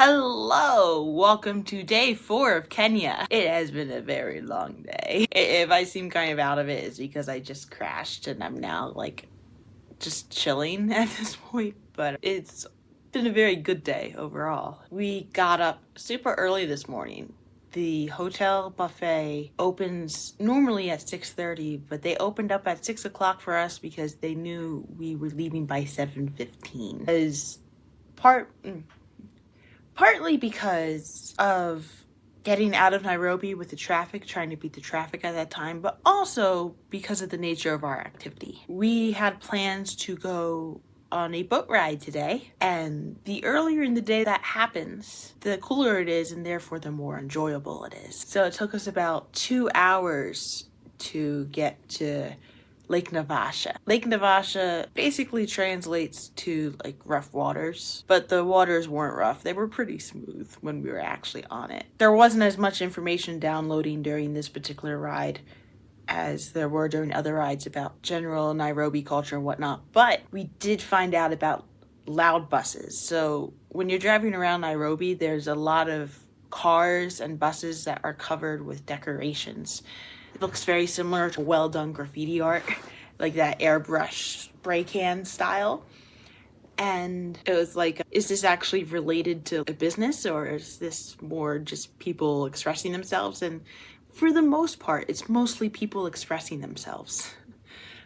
Hello! Welcome to day 4 of Kenya. It has been a very long day. If I seem kind of out of it, it's because I just crashed and I'm now just chilling at this point. But it's been a very good day overall. We got up super early this morning. The hotel buffet opens normally at 6:30, but they opened up at 6 o'clock for us because they knew we were leaving by 7:15. Partly because of getting out of Nairobi with the traffic, trying to beat the traffic at that time, but also because of the nature of our activity. We had plans to go on a boat ride today, and the earlier in the day that happens, the cooler it is, and therefore the more enjoyable it is. So it took us about 2 hours to get to Lake Naivasha. Lake Naivasha basically translates to rough waters, but the waters weren't rough. They were pretty smooth when we were actually on it. There wasn't as much information downloading during this particular ride as there were during other rides about general Nairobi culture and whatnot, but we did find out about loud buses. So when you're driving around Nairobi, there's a lot of cars and buses that are covered with decorations. It looks very similar to well-done graffiti art, like that airbrush spray can style. And it was like, is this actually related to a business, or is this more just people expressing themselves? And for the most part, it's mostly people expressing themselves.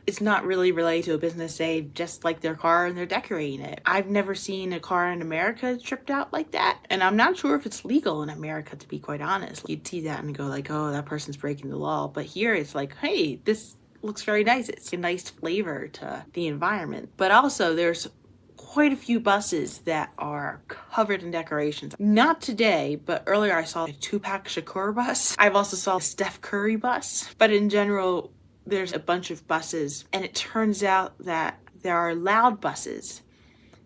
It's not really related to a business. They just like their car and they're decorating it. I've never seen a car in America tripped out like that. And I'm not sure if it's legal in America, to be quite honest. You'd see that and go like, oh, that person's breaking the law. But here it's like, hey, this looks very nice. It's a nice flavor to the environment. But also there's quite a few buses that are covered in decorations. Not today, but earlier I saw a Tupac Shakur bus. I've also saw a Steph Curry bus. But in general, there's a bunch of buses, and it turns out that there are loud buses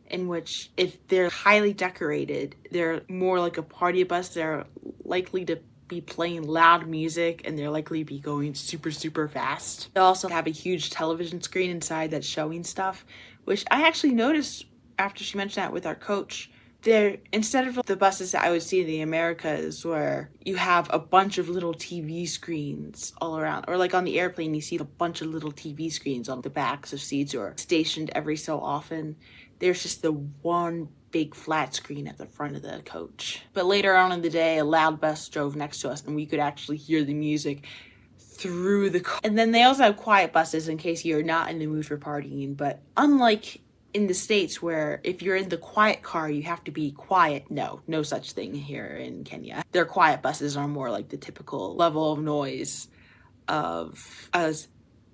in which, if they're highly decorated, they're more like a party bus. They're likely to be playing loud music, and they're likely to be going super, super fast. They also have a huge television screen inside that's showing stuff, which I actually noticed after she mentioned that with our coach. There, instead of the buses that I would see in the Americas where you have a bunch of little TV screens all around, or like on the airplane you see a bunch of little TV screens on the backs of seats or stationed every so often, there's just the one big flat screen at the front of the coach. But later on in the day, a loud bus drove next to us and we could actually hear the music through the car. And then they also have quiet buses in case you're not in the mood for partying, but unlike in the States where if you're in the quiet car, you have to be quiet. No such thing here in Kenya. Their quiet buses are more like the typical level of noise of a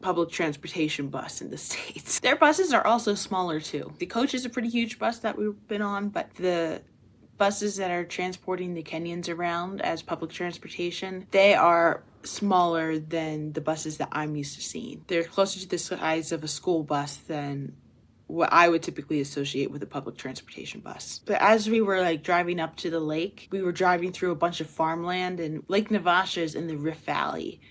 public transportation bus in the States. Their buses are also smaller too. The coach is a pretty huge bus that we've been on, but the buses that are transporting the Kenyans around as public transportation, they are smaller than the buses that I'm used to seeing. They're closer to the size of a school bus than what I would typically associate with a public transportation bus. But as we were driving up to the lake, we were driving through a bunch of farmland, and Lake Naivasha is in the Rift Valley.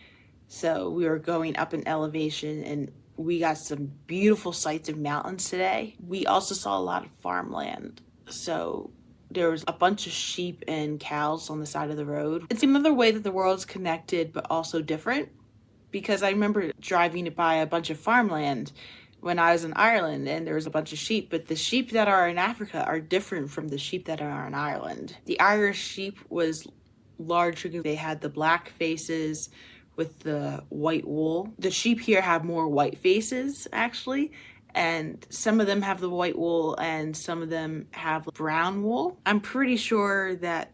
So we were going up in elevation, and we got some beautiful sights of mountains today. We also saw a lot of farmland. So there was a bunch of sheep and cows on the side of the road. It's another way that the world's connected, but also different. Because I remember driving by a bunch of farmland when I was in Ireland, and there was a bunch of sheep, but the sheep that are in Africa are different from the sheep that are in Ireland. The Irish sheep was larger. They had the black faces with the white wool. The sheep here have more white faces, actually, and some of them have the white wool and some of them have brown wool. I'm pretty sure that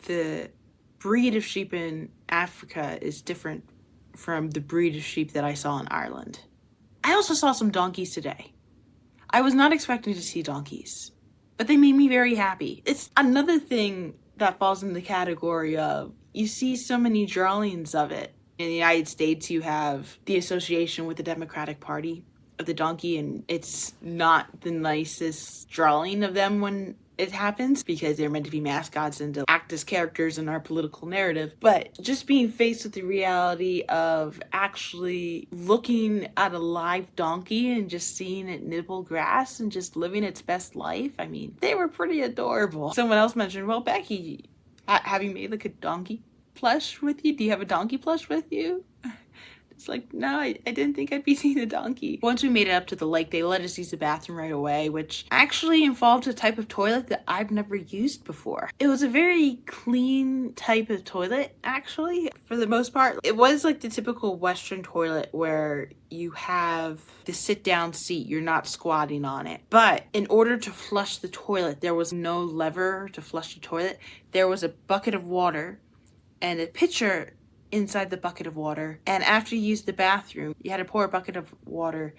the breed of sheep in Africa is different from the breed of sheep that I saw in Ireland. I also saw some donkeys today. I was not expecting to see donkeys, but they made me very happy. It's another thing that falls in the category of, you see so many drawings of it. In the United States, you have the association with the Democratic Party of the donkey, and it's not the nicest drawing of them when it happens because they're meant to be mascots and to act as characters in our political narrative. But just being faced with the reality of actually looking at a live donkey and just seeing it nibble grass and just living its best life, I mean, they were pretty adorable. Someone else mentioned, well, Becky, have you made like a donkey plush with you? Do you have a donkey plush with you? It's like, no, I didn't think I'd be seeing a donkey. Once we made it up to the lake, they let us use the bathroom right away, which actually involved a type of toilet that I've never used before. It was a very clean type of toilet, actually, for the most part. It was like the typical Western toilet where you have the sit-down seat, you're not squatting on it. But in order to flush the toilet, there was no lever to flush the toilet. There was a bucket of water and a pitcher inside the bucket of water, and after you used the bathroom, you had to pour a bucket of water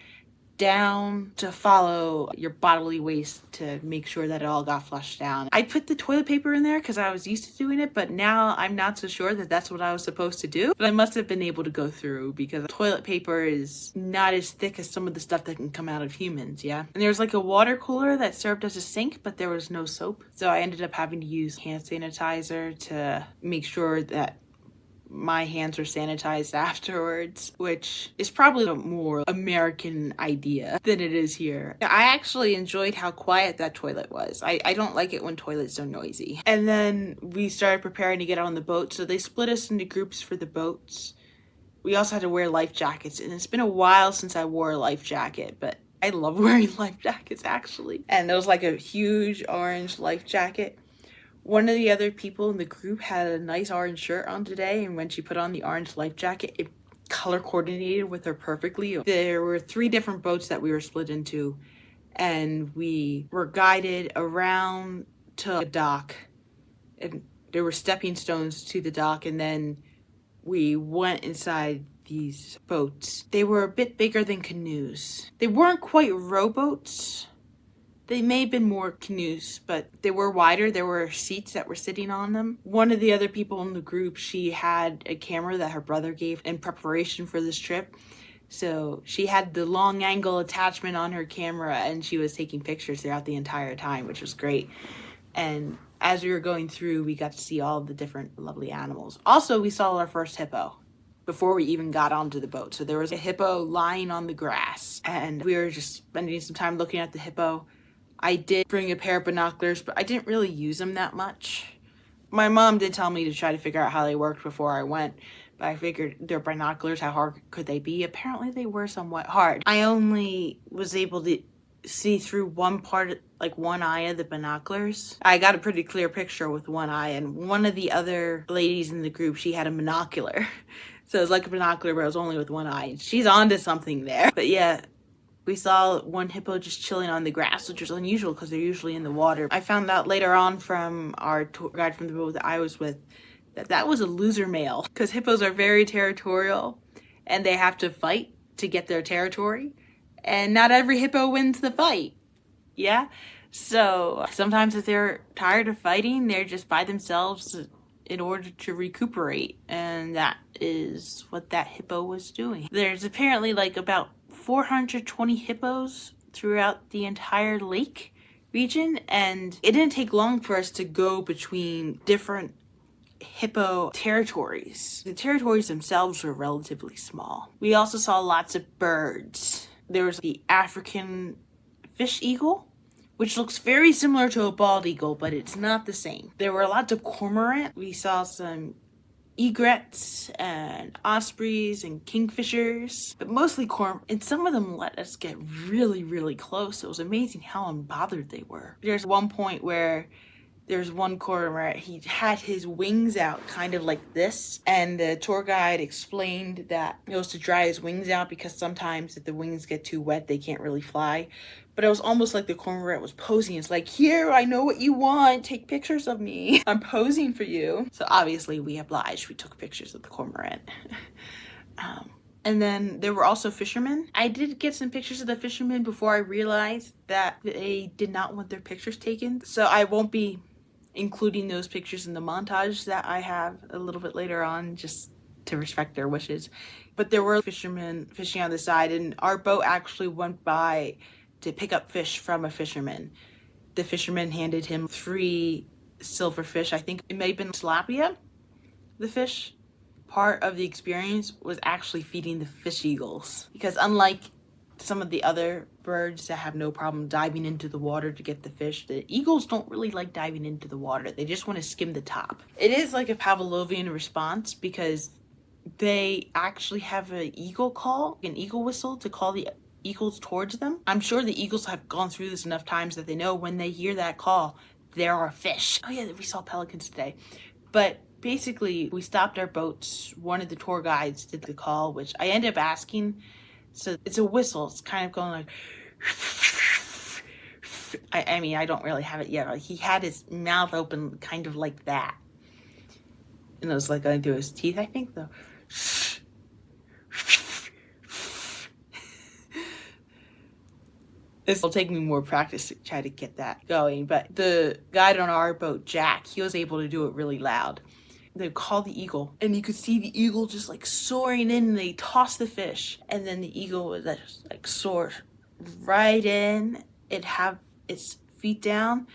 down to follow your bodily waste to make sure that it all got flushed down. I put the toilet paper in there because I was used to doing it, but now I'm not so sure that that's what I was supposed to do. But I must have been able to go through because toilet paper is not as thick as some of the stuff that can come out of humans, yeah? And there's like a water cooler that served as a sink, but there was no soap. So I ended up having to use hand sanitizer to make sure that my hands were sanitized afterwards, which is probably a more American idea than it is here. I actually enjoyed how quiet that toilet was. I don't like it when toilets are noisy. And then we started preparing to get on the boat, so they split us into groups for the boats. We also had to wear life jackets, and it's been a while since I wore a life jacket, but I love wearing life jackets actually. And there was like a huge orange life jacket. One of the other people in the group had a nice orange shirt on today, and when she put on the orange life jacket, it color coordinated with her perfectly. There were 3 different boats that we were split into, and we were guided around to a dock, and there were stepping stones to the dock, and then we went inside these boats. They were a bit bigger than canoes. They weren't quite rowboats. They may have been more canoes, but they were wider. There were seats that were sitting on them. One of the other people in the group, she had a camera that her brother gave in preparation for this trip. So she had the long angle attachment on her camera and she was taking pictures throughout the entire time, which was great. And as we were going through, we got to see all of the different lovely animals. Also, we saw our first hippo before we even got onto the boat. So there was a hippo lying on the grass and we were just spending some time looking at the hippo. I did bring a pair of binoculars, but I didn't really use them that much. My mom did tell me to try to figure out how they worked before I went, but I figured they're binoculars, how hard could they be? Apparently they were somewhat hard. I only was able to see through one part, like one eye of the binoculars. I got a pretty clear picture with one eye, and one of the other ladies in the group, she had a monocular. So it was like a binocular, but it was only with one eye. She's onto something there. But yeah, we saw one hippo just chilling on the grass, which was unusual because they're usually in the water. I found out later on from our tour guide from the boat that I was with that that was a loser male because hippos are very territorial and they have to fight to get their territory. And not every hippo wins the fight. Yeah? So sometimes if they're tired of fighting, they're just by themselves in order to recuperate. And that is what that hippo was doing. There's apparently like about 420 hippos throughout the entire lake region, and it didn't take long for us to go between different hippo territories. The territories themselves were relatively small. We also saw lots of birds. There was the African fish eagle, which looks very similar to a bald eagle, but it's not the same. There were lots of cormorant. We saw some egrets and ospreys and kingfishers, but mostly cormorant. And some of them let us get really, really close. It was amazing how unbothered they were. There's one point where there's one cormorant, he had his wings out kind of like this, and the tour guide explained that it was to dry his wings out because sometimes if the wings get too wet, they can't really fly. But it was almost like the cormorant was posing. It's like, here, I know what you want. Take pictures of me. I'm posing for you. So obviously we obliged. We took pictures of the cormorant. And then there were also fishermen. I did get some pictures of the fishermen before I realized that they did not want their pictures taken. So I won't be including those pictures in the montage that I have a little bit later on, just to respect their wishes. But there were fishermen fishing on the side, and our boat actually went by to pick up fish from a fisherman. The fisherman handed him 3 silverfish. I think it may have been tilapia, the fish. Part of the experience was actually feeding the fish eagles, because unlike some of the other birds that have no problem diving into the water to get the fish, the eagles don't really like diving into the water. They just want to skim the top. It is like a Pavlovian response, because they actually have an eagle call, an eagle whistle, to call the eagles towards them. I'm sure the eagles have gone through this enough times that they know when they hear that call, there are fish. Oh yeah, we saw pelicans today. But basically, we stopped our boats. One of the tour guides did the call, which I ended up asking. So it's a whistle. It's kind of going like... I mean, I don't really have it yet. He had his mouth open kind of like that. And it was like going through his teeth, I think, though. This will take me more practice to try to get that going. But the guide on our boat, Jack, he was able to do it really loud. They called the eagle, and you could see the eagle just like soaring in, and they tossed the fish. And then the eagle would just like soar right in. It'd have its feet down,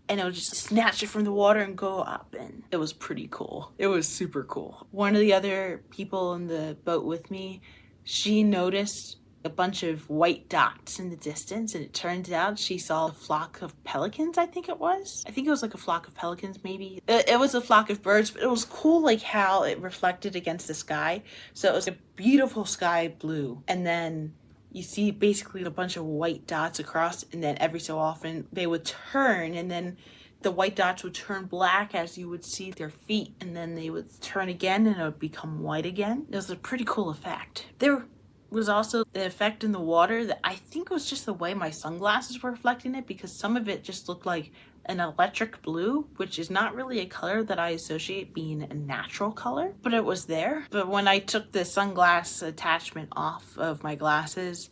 and it would just snatch it from the water and go up. And it was pretty cool. It was super cool. One of the other people in the boat with me, she noticed a bunch of white dots in the distance, and it turns out she saw a flock of pelicans. I think it was like a flock of pelicans, maybe. It was a flock of birds, but it was cool like how it reflected against the sky. So it was a beautiful sky blue, and then you see basically a bunch of white dots across, and then every so often they would turn, and then the white dots would turn black as you would see their feet, and then they would turn again and it would become white again. It was a pretty cool effect. There was also the effect in the water that I think was just the way my sunglasses were reflecting it, because some of it just looked like an electric blue, which is not really a color that I associate being a natural color, but it was there. But when I took the sunglass attachment off of my glasses,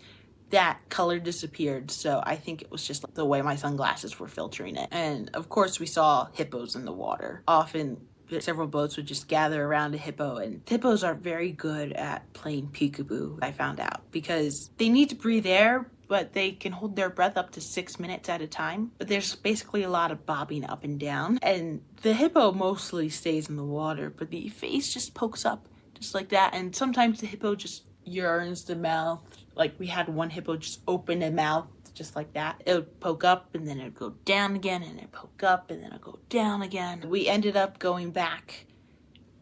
that color disappeared. So I think it was just the way my sunglasses were filtering it. And of course we saw hippos in the water. Often several boats would just gather around a hippo, and hippos are very good at playing peekaboo, I found out, because they need to breathe air, but they can hold their breath up to 6 minutes at a time. But there's basically a lot of bobbing up and down, and the hippo mostly stays in the water, but the face just pokes up just like that. And sometimes the hippo just yearns the mouth. Like we had one hippo just open the mouth just like that. It would poke up, and then it would go down again, and it poke up, and then it would go down again. We ended up going back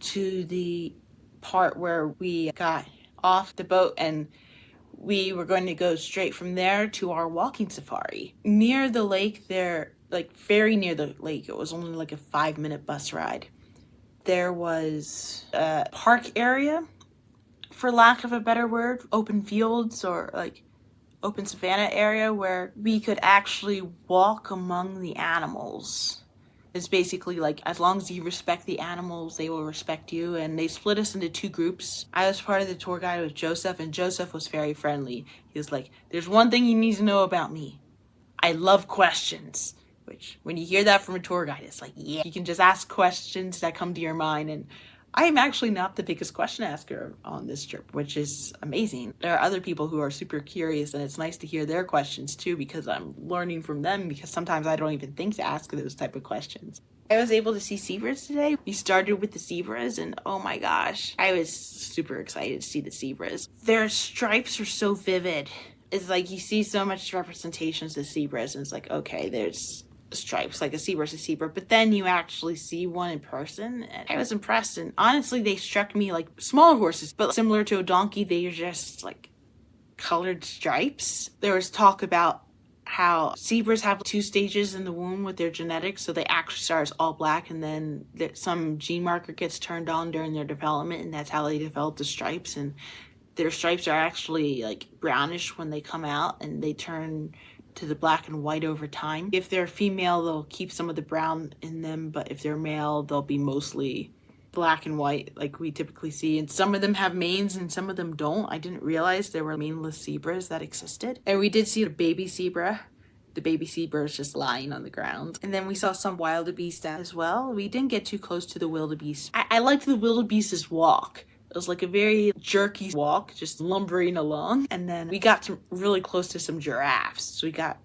to the part where we got off the boat, and we were going to go straight from there to our walking safari. Near the lake there, like very near the lake, it was only like a 5-minute bus ride. There was a park area, for lack of a better word, open fields or like open savanna area where we could actually walk among the animals. It's basically like, as long as you respect the animals, they will respect you. And they split us into 2 groups. I was part of the tour guide with Joseph, and Joseph was very friendly. He was like, there's one thing you need to know about me. I love questions. Which, when you hear that from a tour guide, it's like, yeah, you can just ask questions that come to your mind. And I am actually not the biggest question asker on this trip, which is amazing. There are other people who are super curious, and it's nice to hear their questions too, because I'm learning from them, because sometimes I don't even think to ask those type of questions. I was able to see zebras today. We started with the zebras, and oh my gosh, I was super excited to see the zebras. Their stripes are so vivid. It's like you see so much representations of zebras, and it's like, okay, there's stripes, like a zebra's a zebra, but then you actually see one in person, and I was impressed. And honestly, they struck me like smaller horses, but similar to a donkey, they are just like colored stripes. There was talk about how zebras have 2 stages in the womb with their genetics, so they actually start as all black, and then some gene marker gets turned on during their development, and that's how they develop the stripes. And their stripes are actually like brownish when they come out, and they turn to the black and white over time. If they're female, they'll keep some of the brown in them, but if they're male, they'll be mostly black and white like we typically see. And some of them have manes and some of them don't. I didn't realize there were maneless zebras that existed. And we did see a baby zebra. The baby zebra is just lying on the ground. And then we saw some wildebeest as well. We didn't get too close to the wildebeest. I liked the wildebeest's walk. It was like a very jerky walk, just lumbering along. And then we got really close to some giraffes. So we got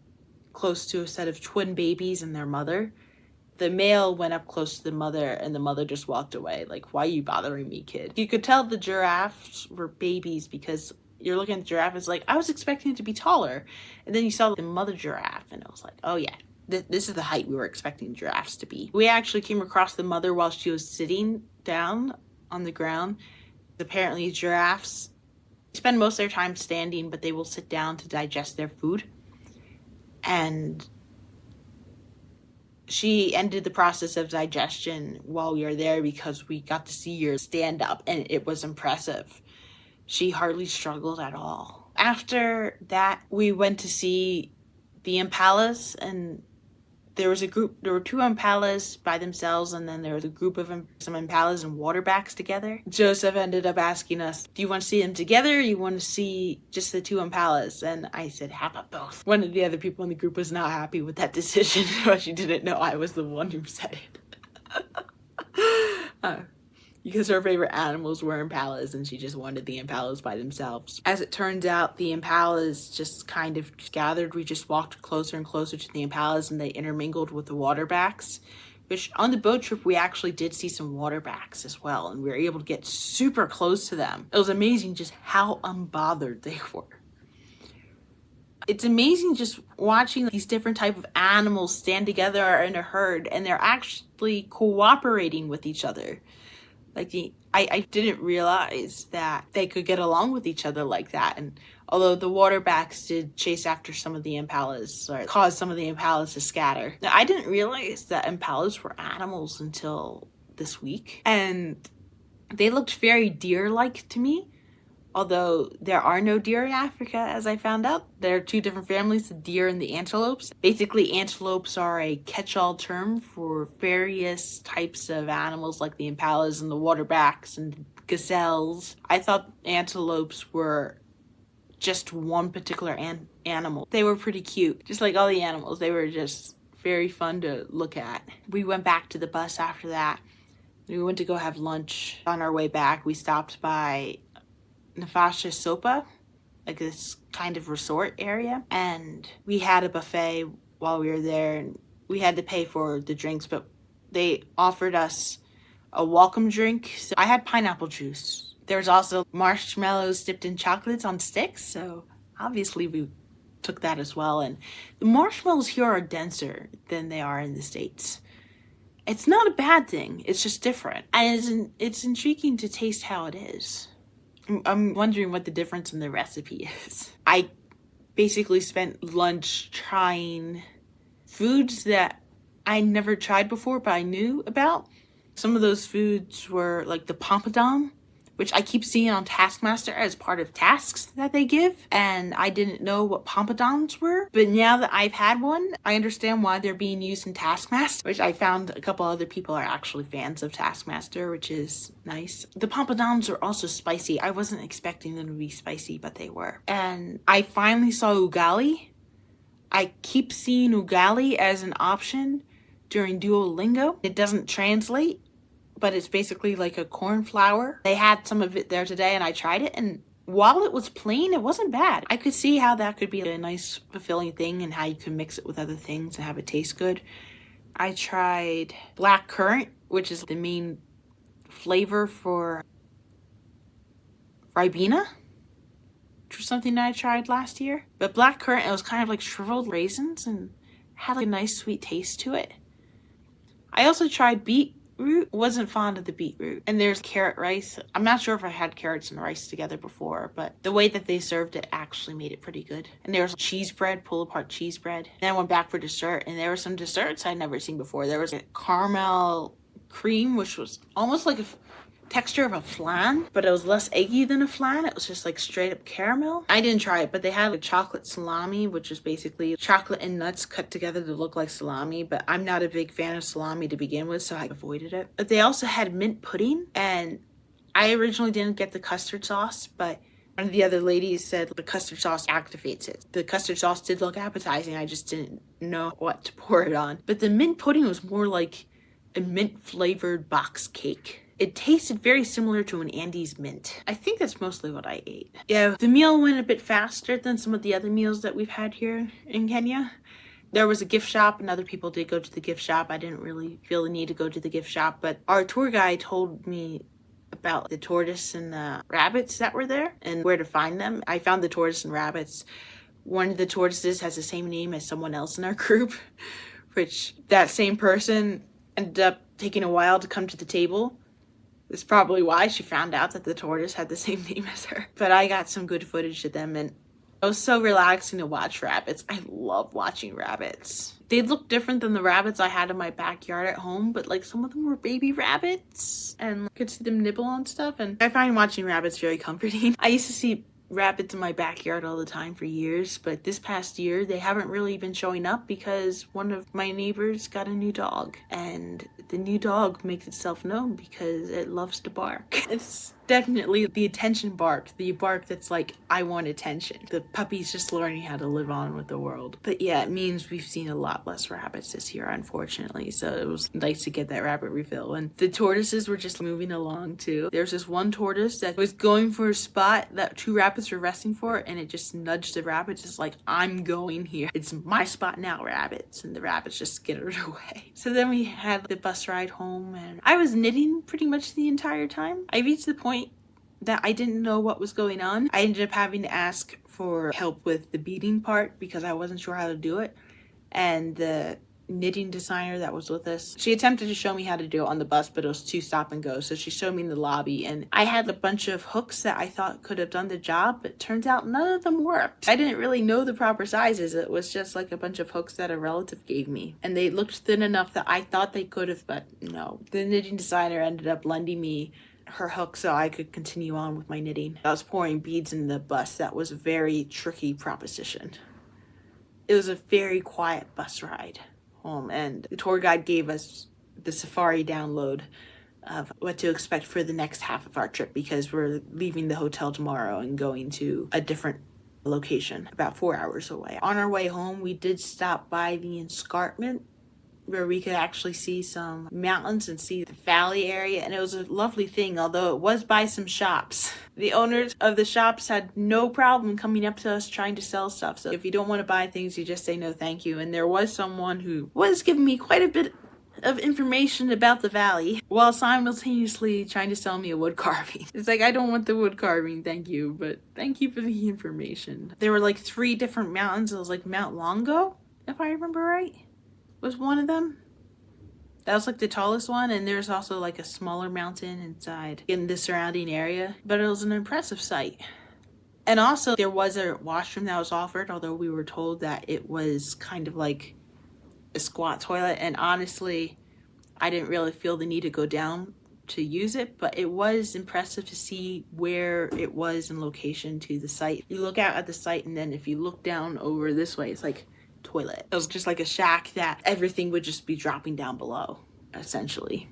close to a set of twin babies and their mother. The male went up close to the mother, and the mother just walked away. Like, why are you bothering me, kid? You could tell the giraffes were babies because you're looking at the giraffe, it's like, I was expecting it to be taller. And then you saw the mother giraffe, and it was like, oh yeah, this is the height we were expecting giraffes to be. We actually came across the mother while she was sitting down on the ground. Apparently giraffes spend most of their time standing, but they will sit down to digest their food. And she ended the process of digestion while we were there because we got to see her stand up, and it was impressive. She hardly struggled at all. After that, we went to see the impalas, and there were two impalas by themselves, and then there was a group of some impalas and waterbacks together. Joseph ended up asking us, do you want to see them together, or you want to see just the two impalas? And I said, how about both? One of the other people in the group was not happy with that decision, but she didn't know I was the one who said it. Because her favorite animals were impalas, and she just wanted the impalas by themselves. As it turns out, the impalas just kind of gathered. We just walked closer and closer to the impalas, and they intermingled with the waterbacks. Which, on the boat trip, we actually did see some waterbacks as well, and we were able to get super close to them. It was amazing just how unbothered they were. It's amazing just watching these different type of animals stand together in a herd, and they're actually cooperating with each other. Like, I didn't realize that they could get along with each other like that. And although the waterbacks did chase after some of the impalas, or cause some of the impalas to scatter. Now, I didn't realize that impalas were animals until this week. And they looked very deer-like to me. Although there are no deer in Africa, as I found out. There are two different families, the deer and the antelopes. Basically, antelopes are a catch-all term for various types of animals like the impalas and the waterbacks and gazelles. I thought antelopes were just one particular animal. They were pretty cute. Just like all the animals, they were just very fun to look at. We went back to the bus after that. We went to go have lunch. On our way back, we stopped by Nafasha Sopa, like this kind of resort area, and we had a buffet while we were there, and we had to pay for the drinks, but they offered us a welcome drink. So I had pineapple juice. There was also marshmallows dipped in chocolates on sticks, so obviously we took that as well. And the marshmallows here are denser than they are in the States. It's not a bad thing, it's just different, and it's intriguing to taste how it is. I'm wondering what the difference in the recipe is. I basically spent lunch trying foods that I never tried before, but I knew about. Some of those foods were like the pompadom, which I keep seeing on Taskmaster as part of tasks that they give. And I didn't know what pompadons were. But now that I've had one, I understand why they're being used in Taskmaster, which I found a couple other people are actually fans of Taskmaster, which is nice. The pompadons are also spicy. I wasn't expecting them to be spicy, but they were. And I finally saw ugali. I keep seeing ugali as an option during Duolingo. It doesn't translate, but it's basically like a corn flour. They had some of it there today, and I tried it, and while it was plain, it wasn't bad. I could see how that could be a nice fulfilling thing and how you can mix it with other things and have it taste good. I tried black currant, which is the main flavor for Ribena, which was something that I tried last year. But black currant, it was kind of like shriveled raisins and had like a nice sweet taste to it. I also tried beetroot. Wasn't fond of the beetroot. And there's carrot rice. I'm not sure if I had carrots and rice together before, but the way that they served it actually made it pretty good. And there was cheese bread, pull apart cheese bread. Then I went back for dessert, and there were some desserts I'd never seen before. There was a caramel cream, which was almost like a texture of a flan, but it was less eggy than a flan. It was just like straight up caramel. I didn't try it, but they had a chocolate salami, which is basically chocolate and nuts cut together to look like salami, but I'm not a big fan of salami to begin with, so I avoided it. But they also had mint pudding, and I originally didn't get the custard sauce, but one of the other ladies said the custard sauce activates it. The custard sauce did look appetizing, I just didn't know what to pour it on. But the mint pudding was more like a mint flavored box cake. It tasted very similar to an Andes mint. I think that's mostly what I ate. Yeah, the meal went a bit faster than some of the other meals that we've had here in Kenya. There was a gift shop and other people did go to the gift shop. I didn't really feel the need to go to the gift shop, but our tour guide told me about the tortoise and the rabbits that were there and where to find them. I found the tortoise and rabbits. One of the tortoises has the same name as someone else in our group, which that same person ended up taking a while to come to the table. That's probably why she found out that the tortoise had the same name as her. But I got some good footage of them, and it was so relaxing to watch rabbits. I love watching rabbits. They look different than the rabbits I had in my backyard at home, but like some of them were baby rabbits and I could see them nibble on stuff, and I find watching rabbits very comforting. I used to see rabbits in my backyard all the time for years, but this past year they haven't really been showing up because one of my neighbors got a new dog, and the new dog makes itself known because it loves to bark. It's definitely the attention bark, the bark that's like, I want attention. The puppy's just learning how to live on with the world. But yeah, it means we've seen a lot less rabbits this year, unfortunately, so it was nice to get that rabbit refill. And the tortoises were just moving along too. There's this one tortoise that was going for a spot that two rabbits were resting for, and it just nudged the rabbits, just like, I'm going here. It's my spot now, rabbits. And the rabbits just skittered away. So then we had the bus ride home, and I was knitting pretty much the entire time. I reached the point that I didn't know what was going on. I ended up having to ask for help with the beading part because I wasn't sure how to do it. And the knitting designer that was with us, she attempted to show me how to do it on the bus, but it was too stop and go. So she showed me in the lobby, and I had a bunch of hooks that I thought could have done the job, but turns out none of them worked. I didn't really know the proper sizes. It was just like a bunch of hooks that a relative gave me, and they looked thin enough that I thought they could have, but no. The knitting designer ended up lending me her hook so I could continue on with my knitting. I was pouring beads in the bus. That was a very tricky proposition. It was a very quiet bus ride home, and the tour guide gave us the safari download of what to expect for the next half of our trip because we're leaving the hotel tomorrow and going to a different location about 4 hours away. On our way home, we did stop by the escarpment where we could actually see some mountains and see the valley area, and it was a lovely thing, although it was by some shops. The owners of the shops had no problem coming up to us trying to sell stuff, so if you don't want to buy things, you just say no thank you. And there was someone who was giving me quite a bit of information about the valley while simultaneously trying to sell me a wood carving. It's like, I don't want the wood carving, thank you, but thank you for the information. There were like 3 different mountains. It was like Mount Longo, if I remember right, was one of them. That was like the tallest one, and there's also like a smaller mountain inside in the surrounding area, but it was an impressive sight. And also there was a washroom that was offered, although we were told that it was kind of like a squat toilet, and honestly I didn't really feel the need to go down to use it, but it was impressive to see where it was in location to the site. You look out at the site, and then if you look down over this way, it's like toilet. It was just like a shack that everything would just be dropping down below, essentially.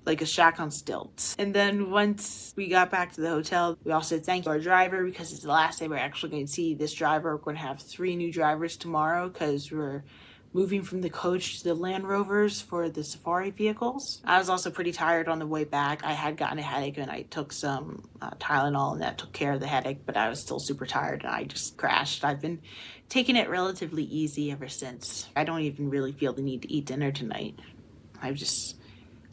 Like a shack on stilts. And then once we got back to the hotel, we all said thank you to our driver because it's the last day we're actually going to see this driver. We're going to have 3 new drivers tomorrow because we're moving from the coach to the Land Rovers for the safari vehicles. I was also pretty tired on the way back. I had gotten a headache and I took some Tylenol, and that took care of the headache, but I was still super tired and I just crashed. I've been taking it relatively easy ever since. I don't even really feel the need to eat dinner tonight. I just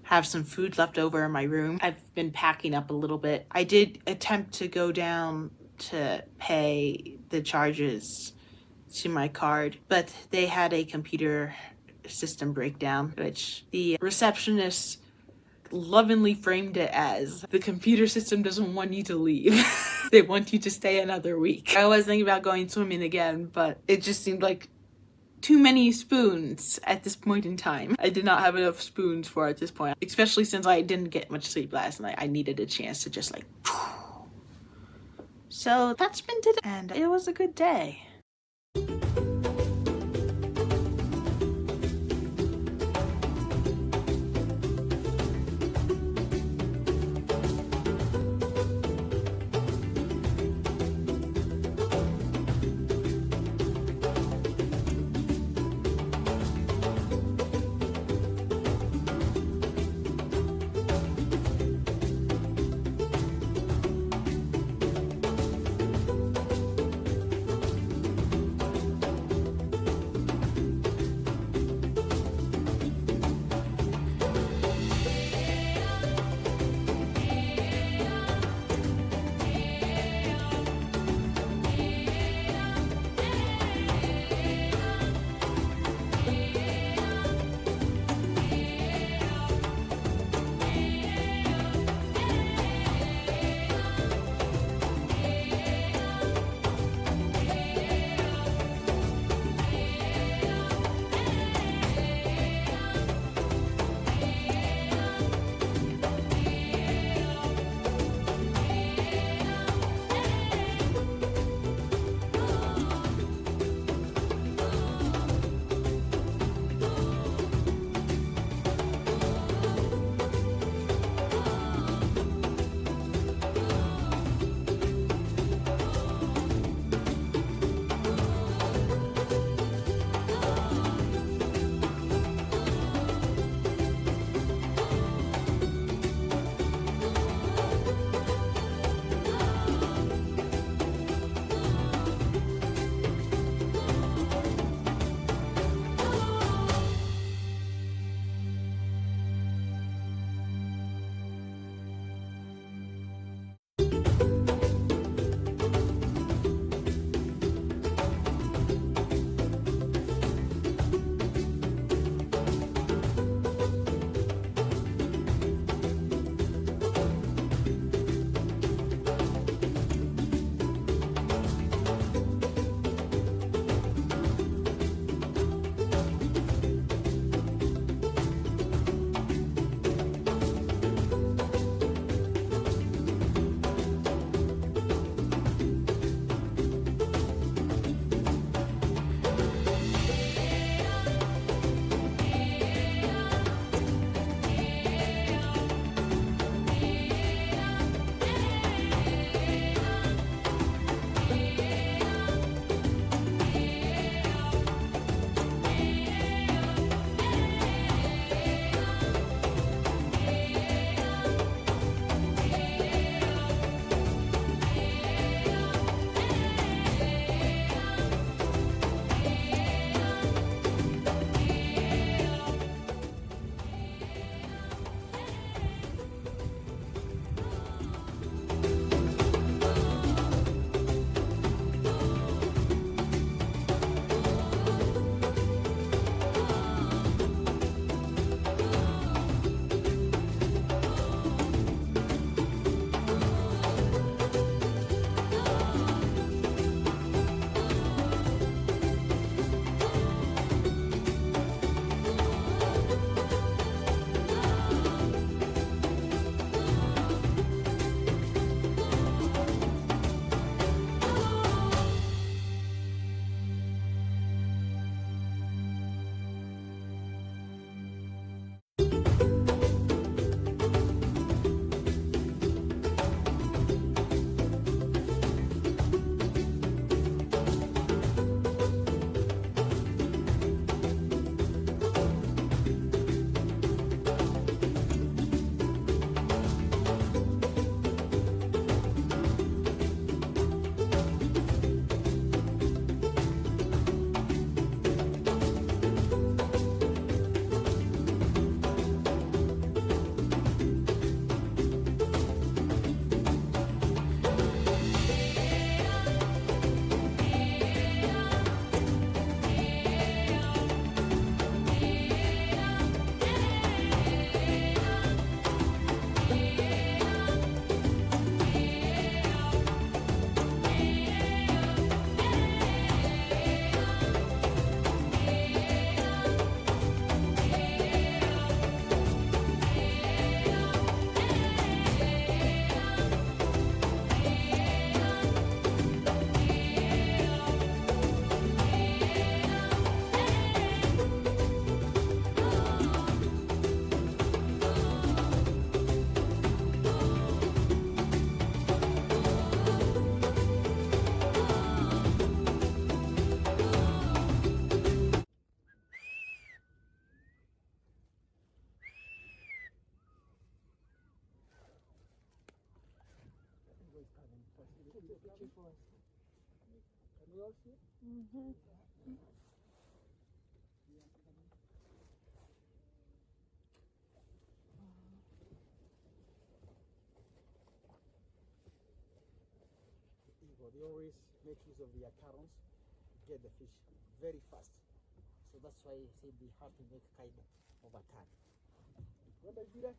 have some food left over in my room. I've been packing up a little bit. I did attempt to go down to pay the charges to my card, but they had a computer system breakdown, which the receptionist lovingly framed it as, the computer system doesn't want you to leave. They want you to stay another week. I was thinking about going swimming again, but it just seemed like too many spoons at this point in time. I did not have enough spoons for it at this point, especially since I didn't get much sleep last night. I needed a chance to just like so that's been today, and it was a good day. Beautiful. Can we all see it? Mm-hmm. They always make use of their talons to get the fish very fast. So that's why I said they have to make kaiba over time. When they do that,